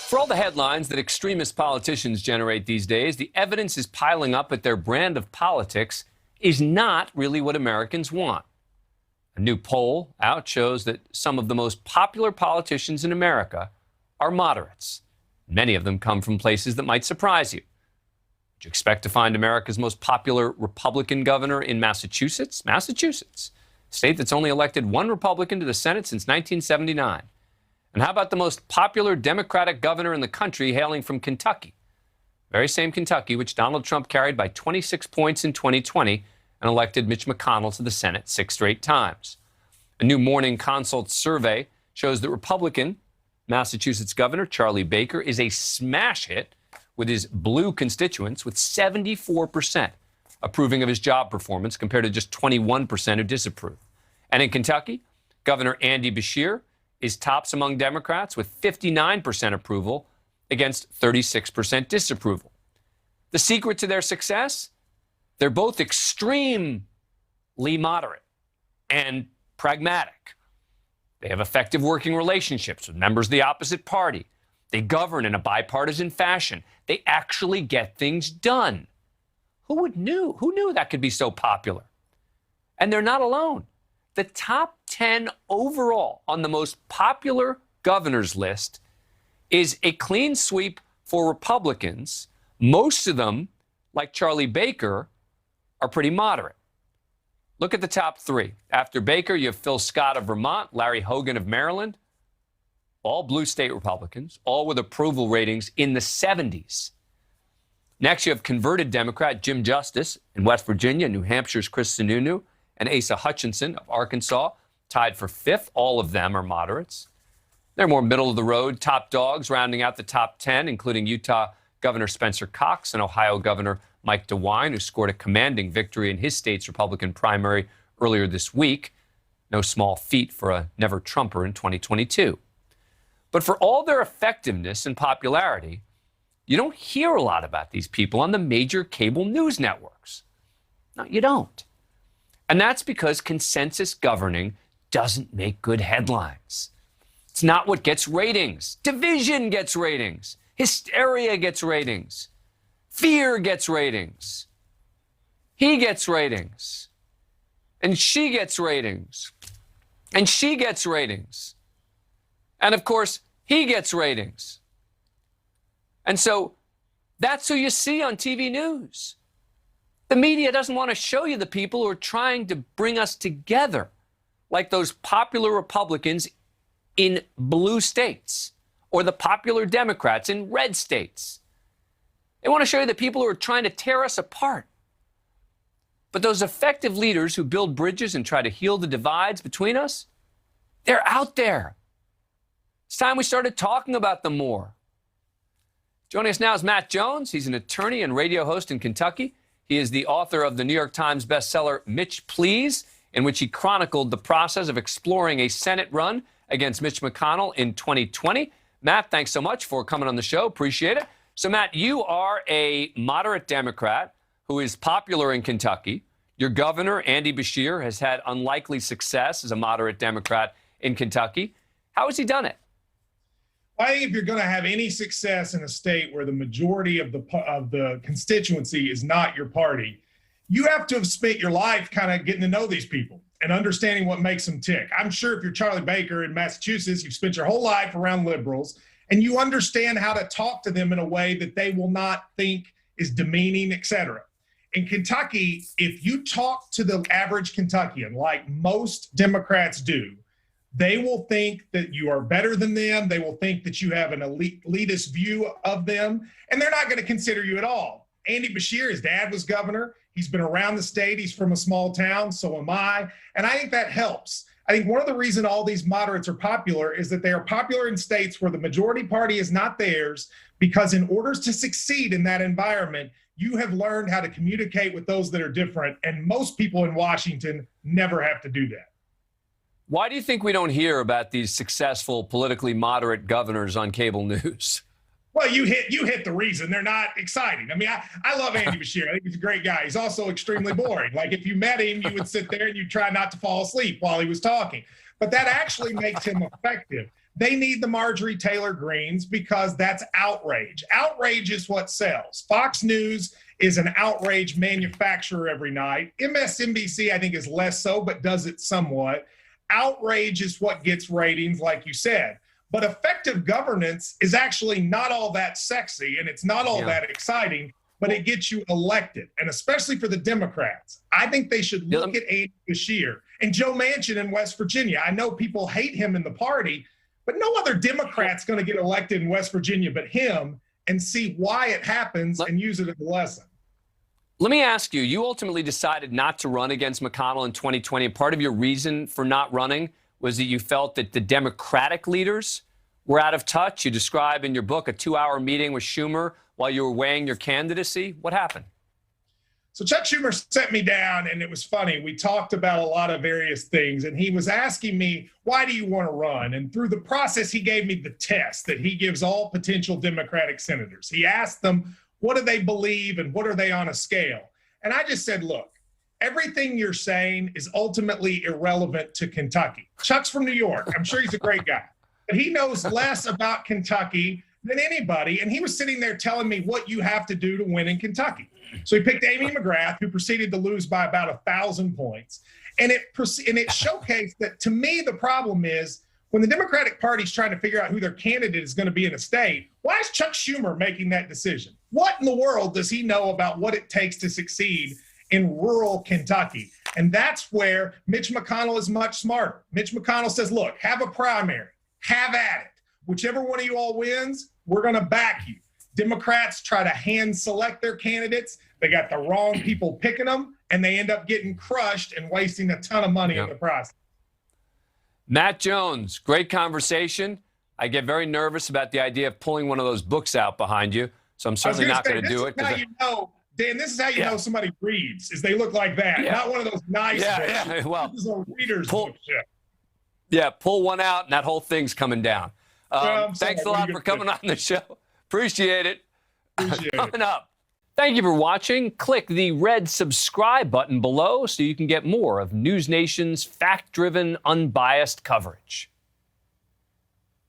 For all the headlines that extremist politicians generate these days, the evidence is piling up that their brand of politics is not really what Americans want. A new poll out shows that some of the most popular politicians in America are moderates. Many of them come from places that might surprise you. Would you expect to find America's most popular Republican governor in Massachusetts? Massachusetts, a state that's only elected one Republican to the Senate since 1979. And how about the most popular Democratic governor in the country hailing from Kentucky? Very same Kentucky, which Donald Trump carried by 26 points in 2020 and elected Mitch McConnell to the Senate 6 straight times. A new Morning Consult survey shows that Republican Massachusetts Governor Charlie Baker is a smash hit with his blue constituents, with 74% approving of his job performance compared to just 21% who disapprove. And in Kentucky, Governor Andy Beshear is tops among Democrats with 59% approval against 36% disapproval. The secret to their success? They're both extremely moderate and pragmatic. They have effective working relationships with members of the opposite party. They govern in a bipartisan fashion. They actually get things done. Who knew that could be so popular? And they're not alone. The top 10 overall on the most popular governors list is a clean sweep for Republicans. Most of them, like Charlie Baker, are pretty moderate. Look at the top 3. After Baker, you have Phil Scott of Vermont, Larry Hogan of Maryland, all blue state Republicans, all with approval ratings in the 70s. Next, you have converted Democrat Jim Justice in West Virginia, New Hampshire's Chris Sununu, and Asa Hutchinson of Arkansas, tied for 5th. All of them are moderates. They're more middle-of-the-road top dogs, rounding out the top 10, including Utah Governor Spencer Cox and Ohio Governor Mike DeWine, who scored a commanding victory in his state's Republican primary earlier this week. No small feat for a never-Trumper in 2022. But for all their effectiveness and popularity, you don't hear a lot about these people on the major cable news networks. No, you don't. And that's because consensus governing doesn't make good headlines. It's not what gets ratings. Division gets ratings. Hysteria gets ratings. Fear gets ratings. He gets ratings. And she gets ratings. And she gets ratings. And of course, he gets ratings. And so that's who you see on TV news. The media doesn't want to show you the people who are trying to bring us together, like those popular Republicans in blue states or the popular Democrats in red states. They want to show you the people who are trying to tear us apart. But those effective leaders who build bridges and try to heal the divides between us, they're out there. It's time we started talking about them more. Joining us now is Matt Jones. He's an attorney and radio host in Kentucky. He is the author of the New York Times bestseller, Mitch Please, in which he chronicled the process of exploring a Senate run against Mitch McConnell in 2020. Matt, thanks so much for coming on the show. Appreciate it. So, Matt, you are a moderate Democrat who is popular in Kentucky. Your governor, Andy Beshear, has had unlikely success as a moderate Democrat in Kentucky. How has he done it? I think if you're going to have any success in a state where the majority of the constituency is not your party, you have to have spent your life kind of getting to know these people and understanding what makes them tick. I'm sure if you're Charlie Baker in Massachusetts, you've spent your whole life around liberals, and you understand how to talk to them in a way that they will not think is demeaning, et cetera. In Kentucky, if you talk to the average Kentuckian, like most Democrats do, they will think that you are better than them. They will think that you have an elitist view of them, and they're not going to consider you at all. Andy Beshear, his dad was governor. He's been around the state. He's from a small town. So am I. And I think that helps. I think one of the reasons all these moderates are popular is that they are popular in states where the majority party is not theirs, because in order to succeed in that environment, you have learned how to communicate with those that are different. And most people in Washington never have to do that. Why do you think we don't hear about these successful, politically moderate governors on cable news? Well, you hit the reason. They're not exciting. I mean, I love Andy Beshear. I think he's a great guy. He's also extremely boring. Like, if you met him, you would sit there and you'd try not to fall asleep while he was talking. But that actually makes him effective. They need the Marjorie Taylor Greens because that's outrage. Outrage is what sells. Fox News is an outrage manufacturer every night. MSNBC, I think, is less so, but does it somewhat. Outrage is what gets ratings, like you said. But effective governance is actually not all that sexy, and it's not all that exciting, but it gets you elected. And especially for the Democrats, I think they should look at Andy Beshear and Joe Manchin in West Virginia. I know people hate him in the party, but no other Democrat's going to get elected in West Virginia but him, and see why it happens and use it as a lesson. Let me ask you, you ultimately decided not to run against McConnell in 2020. And part of your reason for not running was that you felt that the Democratic leaders were out of touch. You describe in your book a 2-hour meeting with Schumer while you were weighing your candidacy. What happened? So Chuck Schumer sat me down, and it was funny. We talked about a lot of various things, and he was asking me, why do you want to run? And through the process, he gave me the test that he gives all potential Democratic senators. He asked them, what do they believe and what are they on a scale? And I just said, look, everything you're saying is ultimately irrelevant to Kentucky. Chuck's from New York. I'm sure he's a great guy, but he knows less about Kentucky than anybody. And he was sitting there telling me what you have to do to win in Kentucky. So he picked Amy McGrath, who proceeded to lose by about 1,000 points. And it showcased that, to me, the problem is when the Democratic Party is trying to figure out who their candidate is going to be in a state, why is Chuck Schumer making that decision? What in the world does he know about what it takes to succeed in rural Kentucky? And that's where Mitch McConnell is much smarter. Mitch McConnell says, look, have a primary, have at it. Whichever one of you all wins, we're going to back you. Democrats try to hand select their candidates. They got the wrong people picking them, and they end up getting crushed and wasting a ton of money in the process. Matt Jones, great conversation. I get very nervous about the idea of pulling one of those books out behind you, so I'm certainly not going to do it. How you know, Dan, this is how you know somebody reads, is they look like that, not one of those nice books. Yeah. Well, this is a reader's book. Pull one out, and that whole thing's coming down. Thanks a lot for coming on the show. Appreciate it. Coming up. Thank you for watching. Click the red subscribe button below so you can get more of NewsNation's fact-driven, unbiased coverage.